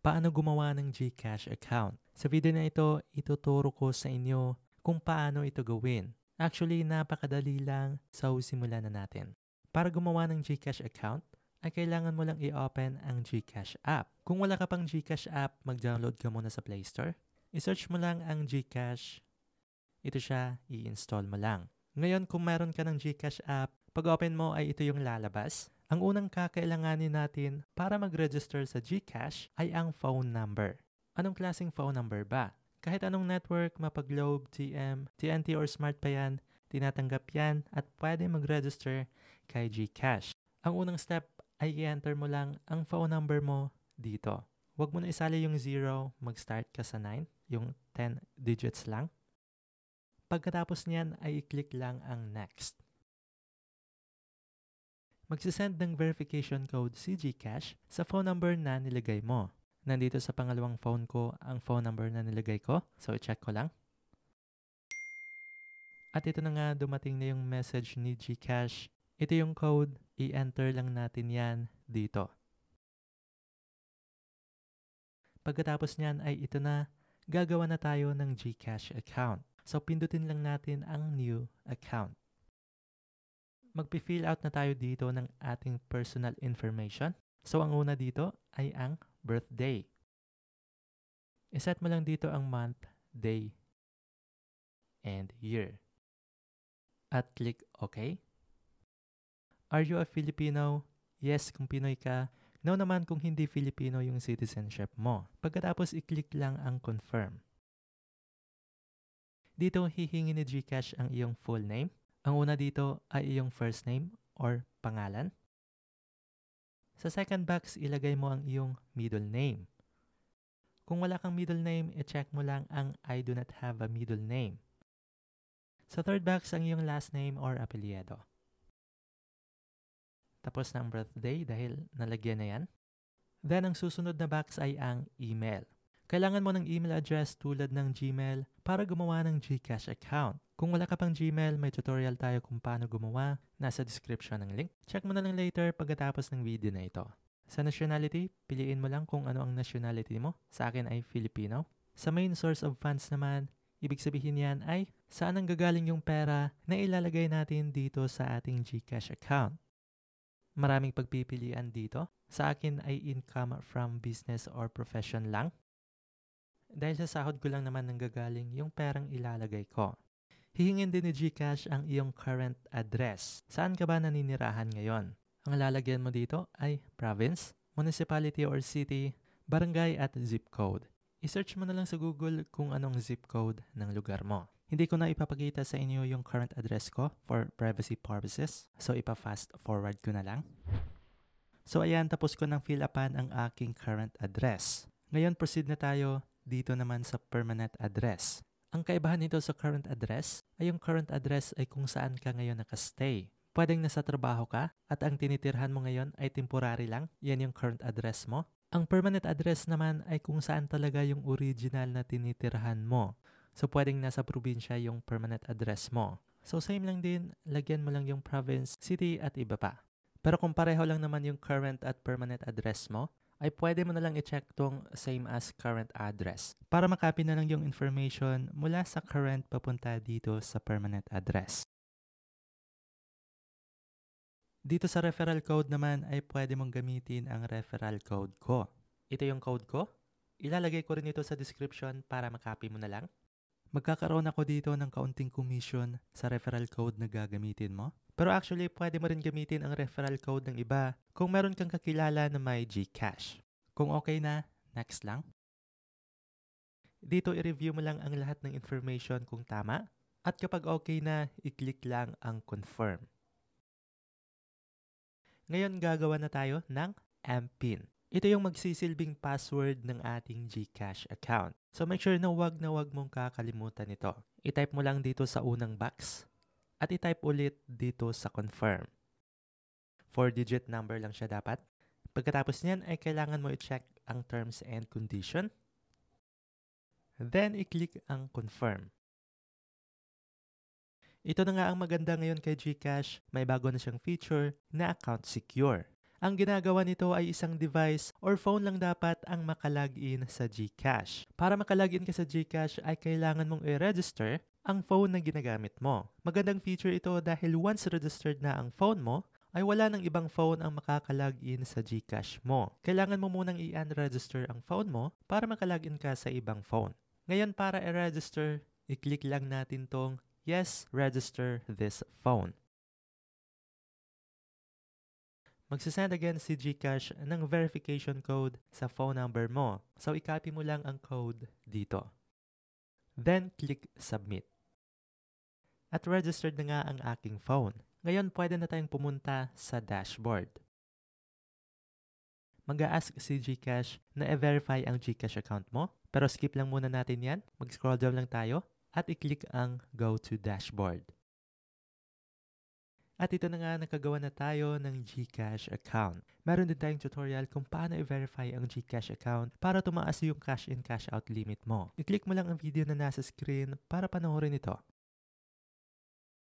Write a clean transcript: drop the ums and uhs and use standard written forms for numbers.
Paano gumawa ng GCash account? Sa video na ito, ituturo ko sa inyo kung paano ito gawin. Actually, napakadali lang, so simulan na natin. Para gumawa ng GCash account, ay kailangan mo lang i-open ang GCash app. Kung wala ka pang GCash app, mag-download ka muna sa Play Store. I-search mo lang ang GCash. Ito siya, i-install mo lang. Ngayon, kung meron ka ng GCash app, pag-open mo ay ito yung lalabas. Ang unang kakailanganin natin para mag-register sa GCash ay ang phone number. Anong klaseng phone number ba? Kahit anong network, mapag-Globe, TM, TNT or Smart pa yan, tinatanggap yan at pwede mag-register kay GCash. Ang unang step ay i-enter mo lang ang phone number mo dito. Huwag mo na isali yung 0, mag-start ka sa 9, yung 10 digits lang. Pagkatapos niyan ay i-click lang ang next. Magsisend ng verification code si GCash sa phone number na nilagay mo. Nandito sa pangalawang phone ko ang phone number na nilagay ko. So, i-check ko lang. At ito na nga, dumating na yung message ni GCash. Ito yung code. I-enter lang natin yan dito. Pagkatapos niyan ay ito na, gagawa na tayo ng GCash account. So, pindutin lang natin ang new account. Magpi-fill out na tayo dito ng ating personal information. So, ang una dito ay ang birthday. I-set mo lang dito ang month, day, and year. At click OK. Are you a Filipino? Yes, kung Pinoy ka. No naman kung hindi Filipino yung citizenship mo. Pagkatapos, i-click lang ang confirm. Dito, hihingi ni GCash ang iyong full name. Ang una dito ay iyong first name or pangalan. Sa second box, ilagay mo ang iyong middle name. Kung wala kang middle name, i-check mo lang ang I do not have a middle name. Sa third box, ang iyong last name or apelyido. Tapos na ang birthday dahil nalagyan na yan. Then, ang susunod na box ay ang email. Kailangan mo ng email address tulad ng Gmail para gumawa ng GCash account. Kung wala ka pang Gmail, may tutorial tayo kung paano gumawa. Nasa description ng link. Check mo na lang later pagkatapos ng video na ito. Sa nationality, piliin mo lang kung ano ang nationality mo. Sa akin ay Filipino. Sa main source of funds naman, ibig sabihin yan ay saan ang gagaling yung pera na ilalagay natin dito sa ating GCash account. Maraming pagpipilian dito. Sa akin ay income from business or profession lang. Dahil sa sahod ko lang naman nanggagaling yung perang ilalagay ko. Hihingin din ni GCash ang iyong current address. Saan ka ba naninirahan ngayon? Ang lalagyan mo dito ay province, municipality or city, barangay at zip code. I-search mo na lang sa Google kung anong zip code ng lugar mo. Hindi ko na ipapakita sa inyo yung current address ko for privacy purposes. So, ipa-fast forward ko na lang. So, ayan, tapos ko nang fill upan ang aking current address. Ngayon, proceed na tayo dito naman sa permanent address. Ang kaibahan nito sa current address ay yung current address ay kung saan ka ngayon nakastay. Pwedeng nasa trabaho ka at ang tinitirhan mo ngayon ay temporary lang. Yan yung current address mo. Ang permanent address naman ay kung saan talaga yung original na tinitirhan mo. So, pwedeng nasa probinsya yung permanent address mo. So, same lang din. Lagyan mo lang yung province, city at iba pa. Pero kung pareho lang naman yung current at permanent address mo, ay pwede mo na lang i-check tong same as current address para makopy na lang yung information mula sa current papunta dito sa permanent address. Dito sa referral code naman ay pwede mong gamitin ang referral code ko. Ito yung code ko. Ilalagay ko rin ito sa description para makopy mo na lang. Magkakaroon ako dito ng kaunting commission sa referral code na gagamitin mo. Pero actually, pwede mo rin gamitin ang referral code ng iba kung meron kang kakilala na may GCash. Kung okay na, next lang. Dito, i-review mo lang ang lahat ng information kung tama. At kapag okay na, i-click lang ang confirm. Ngayon, gagawa na tayo ng MPIN. Ito yung magsisilbing password ng ating GCash account. So make sure na wag mong kakalimutan ito. I-type mo lang dito sa unang box at i-type ulit dito sa confirm. 4-digit number lang siya dapat. Pagkatapos niyan ay kailangan mo i-check ang terms and condition. Then i-click ang confirm. Ito na nga ang maganda ngayon kay GCash. May bago na siyang feature na account secure. Ang ginagawa nito ay isang device or phone lang dapat ang makalagin sa GCash. Para makalagin ka sa GCash ay kailangan mong i-register ang phone na ginagamit mo. Magandang feature ito dahil once registered na ang phone mo, ay wala ng ibang phone ang makakalagin sa GCash mo. Kailangan mo munang i-unregister ang phone mo para makalagin ka sa ibang phone. Ngayon para i-register, i-click lang natin tong Yes, register this phone. Magsasend again si GCash ng verification code sa phone number mo. So, i-copy mo lang ang code dito. Then, click Submit. At registered na nga ang aking phone. Ngayon, pwede na tayong pumunta sa dashboard. Mag-a-ask si GCash na i-verify ang GCash account mo. Pero skip lang muna natin yan. Mag-scroll down lang tayo at i-click ang Go to Dashboard. At ito na nga, nakagawa na tayo ng GCash account. Meron din tayong tutorial kung paano i-verify ang GCash account para tumaas yung cash in cash out limit mo. I-click mo lang ang video na nasa screen para panoorin ito.